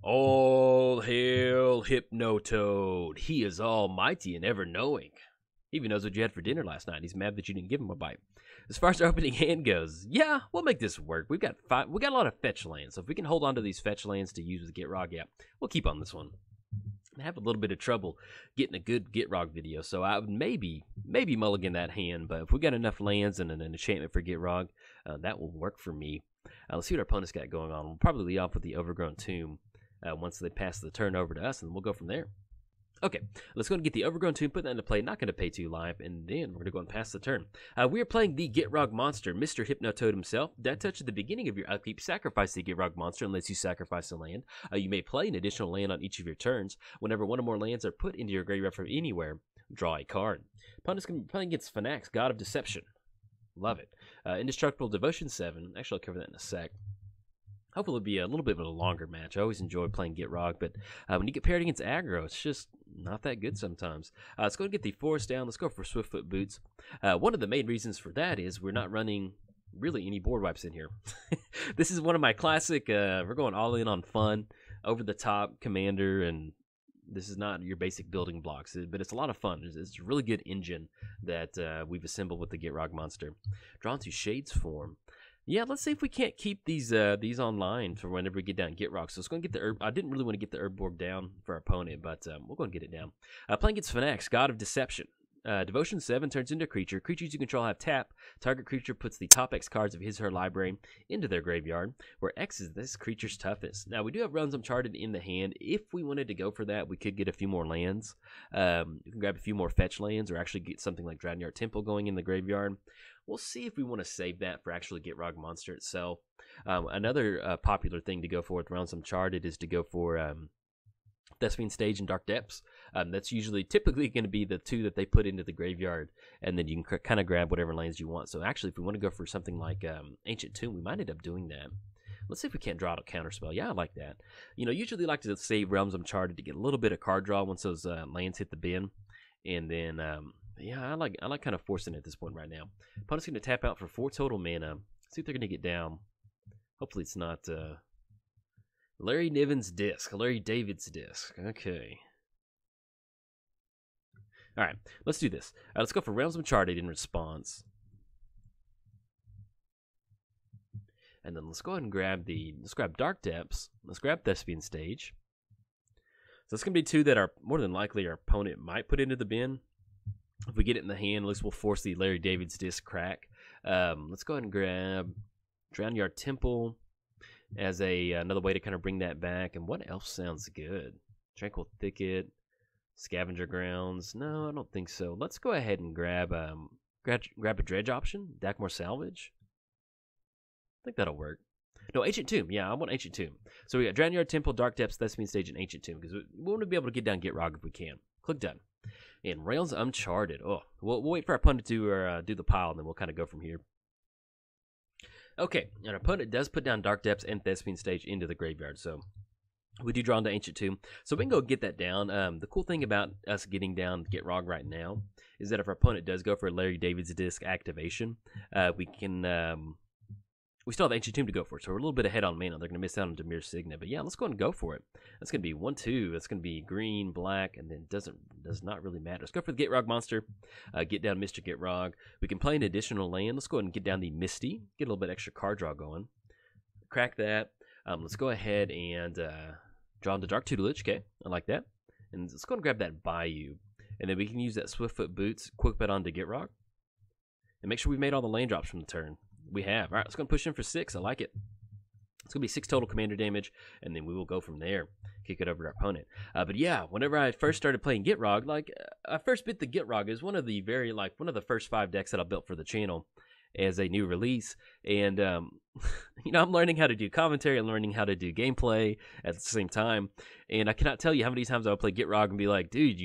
All hail Hypno Toad. He is almighty and ever-knowing. He even knows what you had for dinner last night. He's mad that you didn't give him a bite. As far as our opening hand goes, yeah, we'll make this work. We got a lot of fetch lands, so if we can hold on to these fetch lands to use with Gitrog, yeah, we'll keep on this one. I have a little bit of trouble getting a good Gitrog video, so I would maybe mulligan that hand, but if we got enough lands and an enchantment for Gitrog, that will work for me. Let's see what our opponent's got going on. We'll probably lead off with the Overgrown Tomb once they pass the turn over to us, and we'll go from there. Okay, let's go and get the Overgrown Tomb, put that into play. Not going to pay 2 life, and then we're going to go and pass the turn. We are playing the Gitrog monster, Mr. Hypno Toad himself. That touch at the beginning of your upkeep. Sacrifice the Gitrog monster unless you sacrifice a land. You may play an additional land on each of your turns. Whenever one or more lands are put into your graveyard from anywhere, draw a card. Opponent's going to be playing against Phenax, God of Deception. Love it. Indestructible Devotion 7. Actually, I'll cover that in a sec. Hopefully it'll be a little bit of a longer match. I always enjoy playing Gitrog, but when you get paired against aggro, it's just not that good sometimes. Let's go and get the forest down. Let's go for Swiftfoot Boots. One of the main reasons for that is we're not running really any board wipes in here. This is one of my classic, we're going all in on fun, over-the-top commander, and this is not your basic building blocks, but it's a lot of fun. It's a really good engine that we've assembled with the Gitrog monster. Drawn to Shades form. Yeah, let's see if we can't keep these online for whenever we get down Gitrog. So let's go and get the herb. I didn't really want to get the Herb down for our opponent, but we'll go and get it down. Playing against Phenax, God of Deception. Devotion 7 turns into a creature. Creatures you control have tap. Target creature puts the top X cards of his or her library into their graveyard, where X is this creature's toughest. Now, we do have Realms Uncharted in the hand. If we wanted to go for that, we could get a few more lands. We can grab a few more fetch lands or actually get something like Dragonheart Temple going in the graveyard. We'll see if we want to save that for actually Gitrog monster itself. Another popular thing to go for with Realms Uncharted is to go for Thespian Stage and Dark Depths. That's typically going to be the 2 that they put into the graveyard, and then you can kind of grab whatever lands you want. So actually, if we want to go for something like Ancient Tomb, we might end up doing that. Let's see if we can't draw out a counterspell. Yeah, I like that. Usually like to save Realms Uncharted to get a little bit of card draw once those lands hit the bin, and then yeah, I like kind of forcing it at this point right now. Opponent's going to tap out for 4 total mana. See if they're going to get down. Hopefully it's not Larry Niven's disc. Larry David's disc. Okay. All right, let's do this. Let's go for Realms Uncharted in response. And then let's go ahead and grab Dark Depths. Let's grab Thespian Stage. So it's going to be 2 that are more than likely our opponent might put into the bin. If we get it in the hand, at least we'll force the Larry David's disc crack. Let's go ahead and grab Dragonheart Temple as another way to kind of bring that back. And what else sounds good? Tranquil Thicket, Scavenger Grounds. No, I don't think so. Let's go ahead and grab a dredge option. Dakmor Salvage. I think that'll work. No, Ancient Tomb. Yeah, I want Ancient Tomb. So we got Dragonheart Temple, Dark Depths, Thespian Stage, and Ancient Tomb because we want to be able to get down Gitrog if we can. Click done. And Realms Uncharted. Oh, we'll wait for our opponent to do the pile, and then we'll kind of go from here. Okay, and our opponent does put down Dark Depths and Thespian Stage into the graveyard, so we do draw into Ancient Tomb. So we can go get that down. The cool thing about us getting down Gitrog right now is that if our opponent does go for Larry David's disc activation, we can... we still have Ancient Tomb to go for, so we're a little bit ahead on mana. They're going to miss out on Dimir Signet, but yeah, let's go ahead and go for it. That's going to be 1-2. That's going to be green, black, and then does not really matter. Let's go for the Gitrog monster. Get down Mr. Gitrog. We can play an additional land. Let's go ahead and get down the Misty. Get a little bit extra card draw going. Crack that. Let's go ahead and draw into Dark Tutelage. Okay, I like that. And let's go and grab that Bayou. And then we can use that Swiftfoot Boots, quick bet onto Gitrog. And make sure we made all the land drops from the turn. We have. All right, let's go and push in for 6. I like it. It's going to be 6 total commander damage, and then we will go from there. Kick it over to our opponent. But yeah, whenever I first started playing Gitrog, I first bit the Gitrog is one of the first 5 decks that I built for the channel as a new release. And, I'm learning how to do commentary and learning how to do gameplay at the same time. And I cannot tell you how many times I would play Gitrog and be like, dude,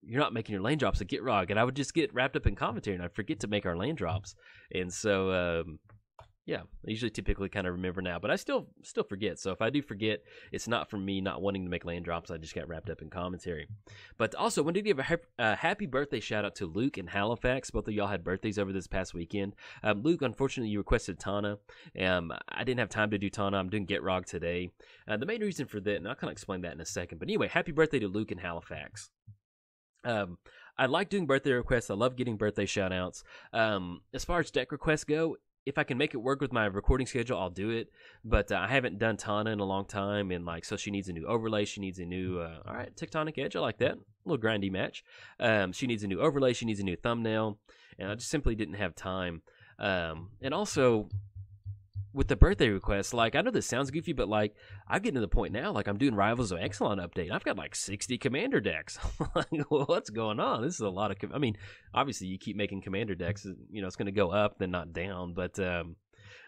you're not making your lane drops at Gitrog, and I would just get wrapped up in commentary, and I'd forget to make our lane drops. And so, Yeah, I usually typically kind of remember now, but I still forget. So if I do forget, it's not from me not wanting to make land drops. I just got wrapped up in commentary. But also, when did you give a happy birthday shout out to Luke and Halifax? Both of y'all had birthdays over this past weekend. Luke, unfortunately, you requested Tana. I didn't have time to do Tana. I'm doing Gitrog today. The main reason for that, and I'll kind of explain that in a second. But anyway, happy birthday to Luke and Halifax. I like doing birthday requests. I love getting birthday shout outs. As far as deck requests go, if I can make it work with my recording schedule, I'll do it. But I haven't done Tana in a long time, and so she needs a new overlay. She needs a new, all right, Tectonic Edge. I like that. A little grindy match. She needs a new overlay. She needs a new thumbnail, and I just simply didn't have time. And also, with the birthday requests, I know this sounds goofy, but I'm getting to the point now, I'm doing Rivals of Exelon update. I've got 60 commander decks. What's going on? This is a lot of, obviously you keep making commander decks, it's going to go up, then not down, but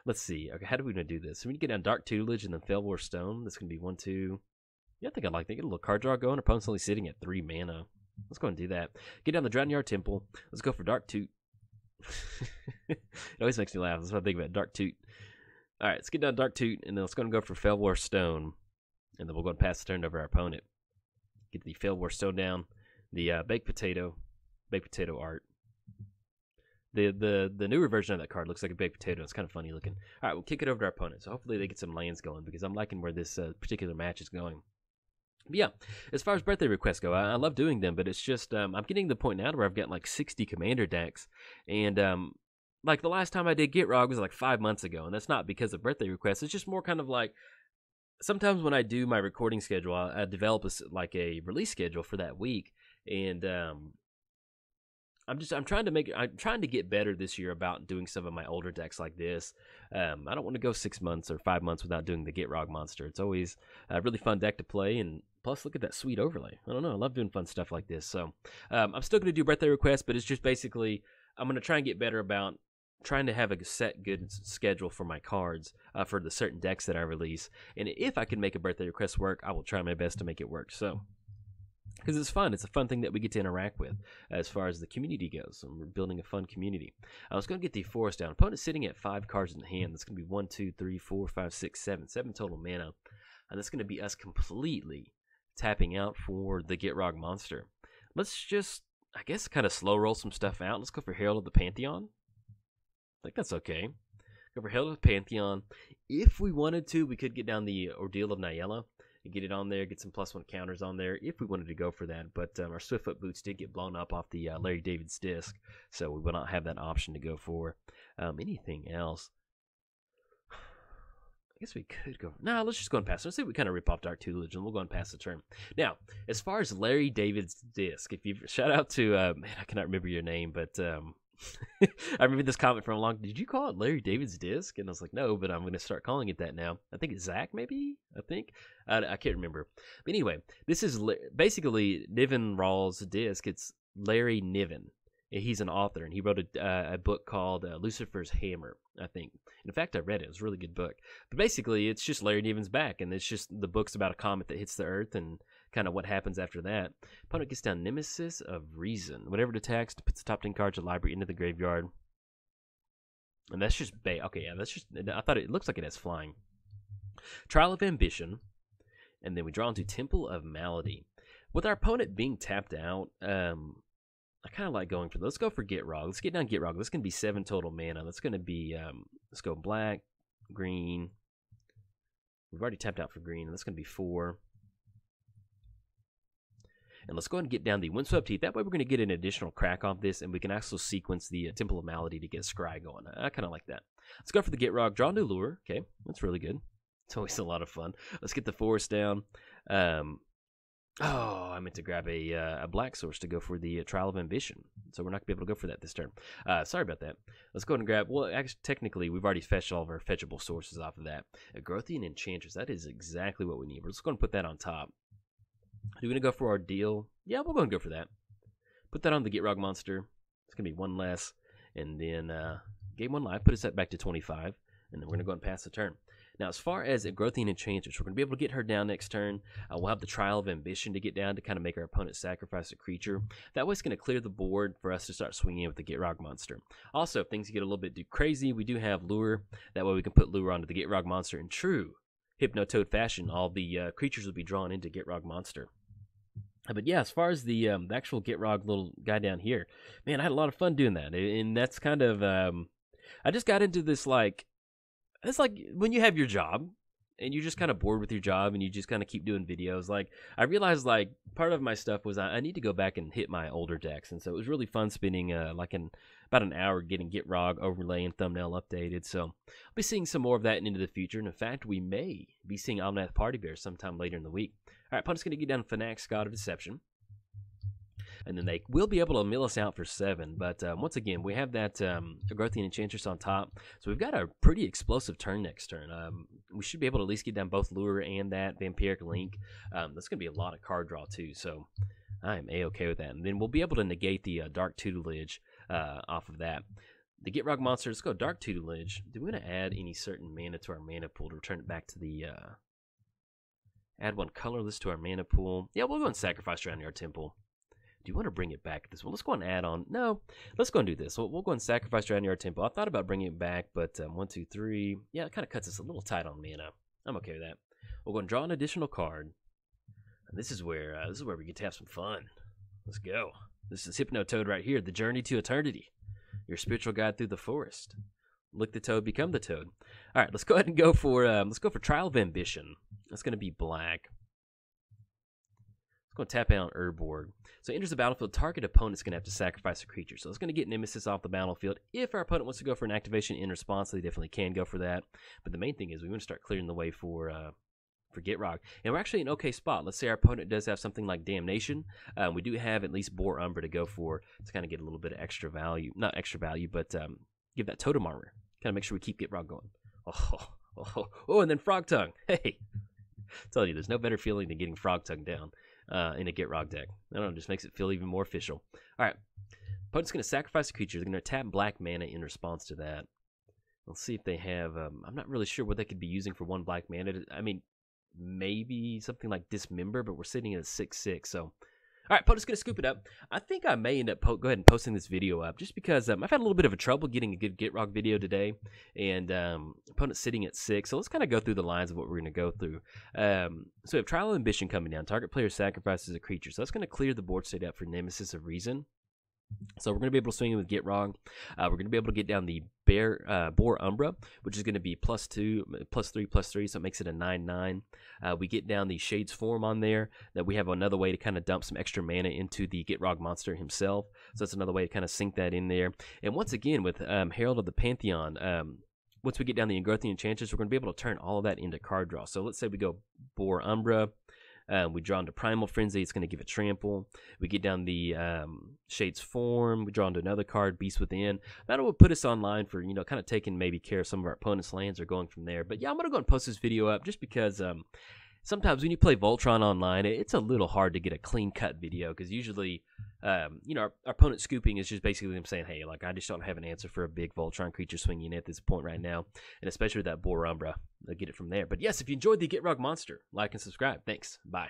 let's see. Okay, how do we going to do this? So we need to get down Dark Tutelage and then Felwar Stone. That's going to be 1, 2. Yeah, I think I'd like that. Get a little card draw going. Opponent's only sitting at 3 mana. Let's go and do that. Get down the Drowned Temple. Let's go for Dark Toot. It always makes me laugh. That's what I think about Dark Toot. All right, let's get down Dark Toot, and then let's go for Felwar Stone. And then we'll go and pass the turn over our opponent. Get the Felwar Stone down. The baked potato art. The newer version of that card looks like a baked potato. It's kind of funny looking. All right, we'll kick it over to our opponent. So hopefully they get some lands going, because I'm liking where this particular match is going. But yeah, as far as birthday requests go, I love doing them, but it's just I'm getting to the point now where I've got 60 commander decks, and the last time I did Gitrog was 5 months ago, and that's not because of birthday requests. It's just more kind of sometimes when I do my recording schedule, I develop a release schedule for that week, and I'm trying to get better this year about doing some of my older decks like this. I don't want to go 6 months or 5 months without doing the Gitrog monster. It's always a really fun deck to play, and plus look at that sweet overlay. I don't know, I love doing fun stuff like this. So I'm still going to do birthday requests, but it's just basically I'm going to try and get better about trying to have a set good schedule for my cards for the certain decks that I release. And if I can make a birthday request work, I will try my best to make it work. So, because it's fun. It's a fun thing that we get to interact with as far as the community goes. And we're building a fun community. I was going to get the forest down. Opponent's sitting at 5 cards in hand. That's going to be 1, 2, 3, 4, 5, 6, 7. 7 total mana. And that's going to be us completely tapping out for the Gitrog monster. Let's just, I guess, kind of slow roll some stuff out. Let's go for Herald of the Pantheon. I think that's okay. Go for Herald of the Pantheon. If we wanted to, we could get down the Ordeal of Nyela and get it on there, get some +1 counters on there if we wanted to go for that. But our Swiftfoot Boots did get blown up off the Larry David's disc, so we will not have that option to go for. Anything else? I guess we could go. No, let's just go and pass. Let's see if we kind of rip off Dark Tutelage, and we'll go and pass the turn. Now, as far as Larry David's disc, if you shout out to man, I cannot remember your name, but I remember this comment from a long. Did you call it Larry David's disc? And I was like, no, but I'm going to start calling it that now. I think it's Zach, maybe. I can't remember. But anyway, this is basically Niven Rawls' disc. It's Larry Niven. He's an author, and he wrote a book called Lucifer's Hammer, I think. In fact, I read it. It was a really good book. But basically, it's just Larry Niven's back, and it's just the book's about a comet that hits the Earth and kind of what happens after that. Opponent gets down Nemesis of Reason. Whenever it attacks, it puts the top 10 cards of the library into the graveyard. And that's just okay, yeah, that's just. I thought it looks like it has flying. Trial of Ambition, and then we draw into Temple of Malady. With our opponent being tapped out, I kind of like going for this. Let's go for Gitrog. Let's get down Gitrog. That's going to be 7 total mana. That's going to be, let's go black, green. We've already tapped out for green, and that's going to be 4. And let's go ahead and get down the Windswept Teeth. That way we're going to get an additional crack off this, and we can also sequence the Temple of Malady to get Scry going. I kind of like that. Let's go for the Gitrog. Draw a new lure. Okay, that's really good. It's always a lot of fun. Let's get the forest down. Oh, I meant to grab a black source to go for the Trial of Ambition. So we're not going to be able to go for that this turn. Sorry about that. Let's go ahead and grab, well, actually, technically, we've already fetched all of our fetchable sources off of that. A Grothian Enchantress, that is exactly what we need. We're just going to put that on top. Do we going to go for our deal? Yeah, we're going to go for that. Put that on the Gitrog monster. It's going to be 1 less. And then game 1 life, put us back to 25. And then we're going to go and pass the turn. Now, as far as Growthian Enchantress, we're going to be able to get her down next turn. We'll have the Trial of Ambition to get down to kind of make our opponent sacrifice a creature. That way it's going to clear the board for us to start swinging with the Gitrog monster. Also, if things get a little bit too crazy, we do have Lure. That way we can put Lure onto the Gitrog monster in true Hypno-Toad fashion. All the creatures will be drawn into Gitrog monster. But yeah, as far as the actual Gitrog little guy down here, man, I had a lot of fun doing that. And that's kind of, I just got into this, like, it's like when you have your job and you're just kind of bored with your job and you just kind of keep doing videos. Like, I realized, like, part of my stuff was I need to go back and hit my older decks. And so it was really fun spending, about an hour getting Gitrog overlay and thumbnail updated. So I'll be seeing some more of that into the future. And in fact, we may be seeing Omnath Party Bear sometime later in the week. All right, opponent's going to get down Phenax, God of Deception. And then they will be able to mill us out for 7. But once again, we have that Growthian Enchantress on top. So we've got a pretty explosive turn next turn. We should be able to at least get down both Lure and that Vampiric Link. That's going to be a lot of card draw, too. So I am A-okay with that. And then we'll be able to negate the Dark Tutelage off of that. The Gitrog monster, let's go Dark Tutelage. Do we want to add any certain mana to our mana pool to return it back to the... add 1 colorless to our mana pool. Yeah, we'll go and sacrifice around our temple. Do you want to bring it back this one? Let's go and add on. No, let's go and do this. We'll go and sacrifice Dragonyard Temple. I thought about bringing it back, but 1, 2, 3. Yeah, it kind of cuts us a little tight on mana. I'm okay with that. We'll go and draw an additional card. And this is where we get to have some fun. Let's go. This is Hypno-Toad right here. The Journey to Eternity. Your spiritual guide through the forest. Look the toad, become the toad. All right, let's go ahead and go for Trial of Ambition. That's going to be black. Let's go and tap out on Urborg. So enters the battlefield, target opponent's going to have to sacrifice a creature. So it's going to get Nemesis off the battlefield. If our opponent wants to go for an activation in response, they definitely can go for that. But the main thing is we want to start clearing the way for Gitrog. And we're actually in an okay spot. Let's say our opponent does have something like Damnation. We do have at least Boar Umbra to go for to kind of get a little bit of extra value. Not extra value, but give that Totem Armor. Kind of make sure we keep Gitrog going. Oh, and then Frog Tongue. Hey, I tell you, there's no better feeling than getting Frog Tongue down in a Gitrog deck. I don't know, it just makes it feel even more official. All right, opponent's going to sacrifice a creature. They're going to tap black mana in response to that. Let's see if they have... I'm not really sure what they could be using for 1 black mana. I mean, maybe something like Dismember, but we're sitting at a 6/6, so... All right, opponent's going to scoop it up. I think I may end up go ahead and posting this video up just because I've had a little bit of a trouble getting a good Gitrog video today, and opponent's sitting at 6. So let's kind of go through the lines of what we're going to go through. So we have Trial of Ambition coming down. Target player sacrifices a creature. So that's going to clear the board state up for Nemesis of Reason. So we're going to be able to swing in with Gitrog. We're going to be able to get down the Boar Umbra, which is going to be +2, +3, so it makes it a 9/9. We get down the Shades Form on there. That we have another way to kind of dump some extra mana into the Gitrog monster himself. So that's another way to kind of sink that in there. And once again, with Herald of the Pantheon, once we get down the Growthian Enchantress, we're going to be able to turn all of that into card draw. So let's say we go Boar Umbra. We draw into Primal Frenzy. It's going to give it Trample. We get down the Shades Form. We draw into another card, Beast Within. That will put us online for, kind of taking maybe care of some of our opponent's lands or going from there. But yeah, I'm going to go and post this video up just because sometimes when you play Voltron online, it's a little hard to get a clean-cut video because usually, our opponent scooping is just basically them saying, hey, like, I just don't have an answer for a big Voltron creature swinging at this point right now. And especially with that Boar Umbra, they'll get it from there. But yes, if you enjoyed the Gitrog monster, like and subscribe. Thanks. Bye.